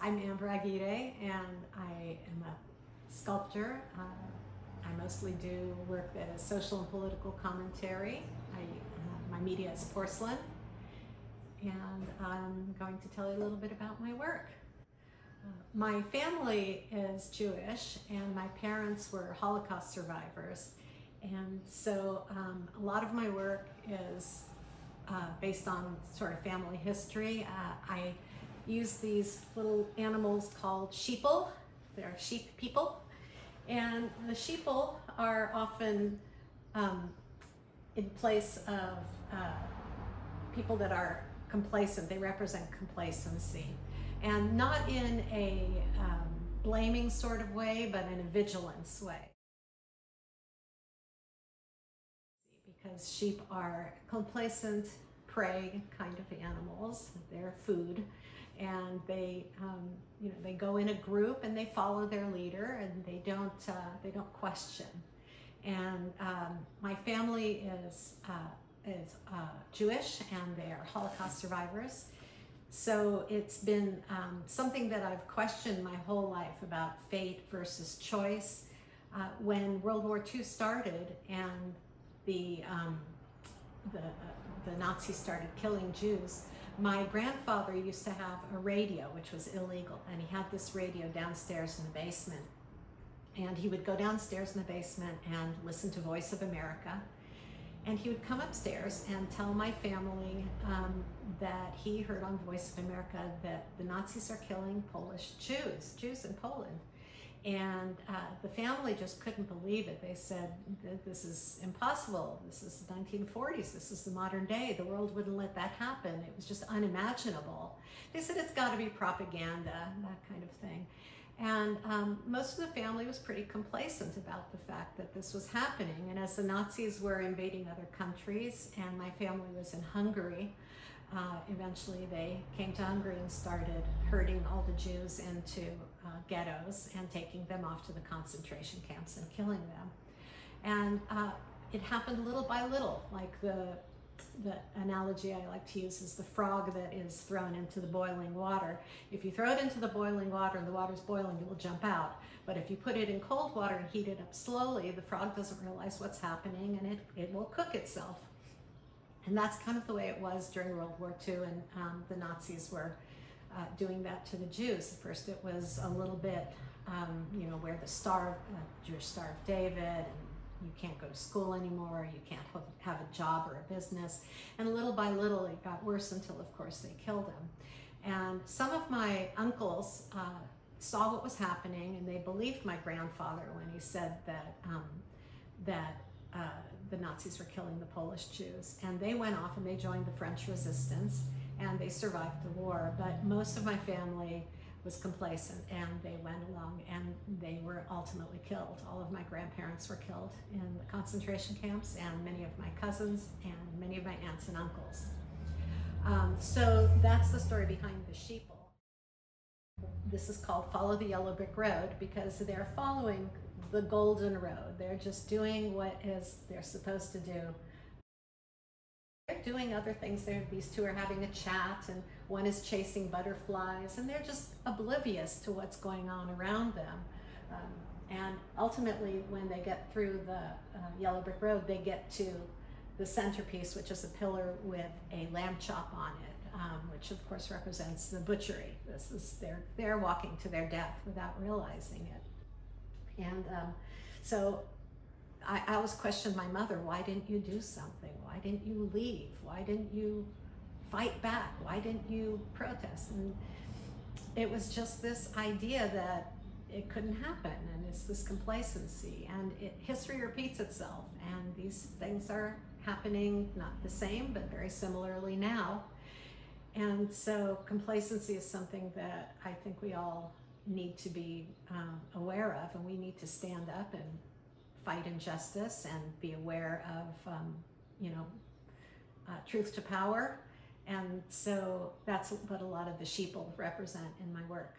I'm Amber Aguirre, and I am a sculptor. I mostly do work that is social and political commentary. My media is Porcelain, and I'm going to tell you a little bit about my work. My family is Jewish, and my parents were Holocaust survivors, and so a lot of my work is based on sort of family history. I use these little animals called sheeple. They're sheep people, and the sheeple are often in place of people that are complacent. They represent complacency, and not in a blaming sort of way, but in a vigilance way. Because sheep are complacent prey kind of animals. They're food, and they they go in a group and they follow their leader, and they don't question. And my family is Jewish, and they are Holocaust survivors. So it's been something that I've questioned my whole life about fate versus choice. When World War II started and the Nazis started killing Jews, my grandfather used to have a radio, which was illegal, and he had this radio downstairs in the basement. And he would go downstairs in the basement and listen to Voice of America. And he would come upstairs and tell my family that he heard on Voice of America that the Nazis are killing Polish Jews in Poland. And the family just couldn't believe it. They said, this is impossible. This is the 1940s. This is the modern day. The world wouldn't let that happen. It was just unimaginable. They said, it's got to be propaganda, that kind of thing. And most of the family was pretty complacent about the fact that this was happening. And as the Nazis were invading other countries, and my family was in Hungary, eventually they came to Hungary and started herding all the Jews into ghettos and taking them off to the concentration camps and killing them. And it happened little by little. Like the analogy I like to use is the frog that is thrown into the boiling water. If you throw it into the boiling water and the water's boiling, it will jump out. But if you put it in cold water and heat it up slowly, the frog doesn't realize what's happening, and it will cook itself. And that's kind of the way it was during World War II, and the Nazis were doing that to the Jews. First it was a little bit, where the Jewish Star of David, and you can't go to school anymore, you can't have a job or a business. And little by little it got worse until, of course, they killed him. And some of my uncles saw what was happening, and they believed my grandfather when he said that the Nazis were killing the Polish Jews. And they went off and they joined the French resistance, and they survived the war. But most of my family was complacent, and they went along, and they were ultimately killed. All of my grandparents were killed in the concentration camps, and many of my cousins and many of my aunts and uncles. So that's the story behind the sheeple. This is called Follow the Yellow Brick Road because they're following the golden road. They're just doing what they're supposed to do. They're doing other things. These two are having a chat, and one is chasing butterflies, and they're just oblivious to what's going on around them. And ultimately, when they get through the yellow brick road, they get to the centerpiece, which is a pillar with a lamb chop on it, which of course represents the butchery. This is they're walking to their death without realizing it. And so I always questioned my mother, why didn't you do something? Why didn't you leave? Why didn't you fight back? Why didn't you protest? And it was just this idea that it couldn't happen, and it's this complacency, and history repeats itself, and these things are happening, not the same, but very similarly now. And so complacency is something that I think we all need to be aware of, and we need to stand up and fight injustice and be aware of truth to power. And so that's what a lot of the sheeple represent in my work.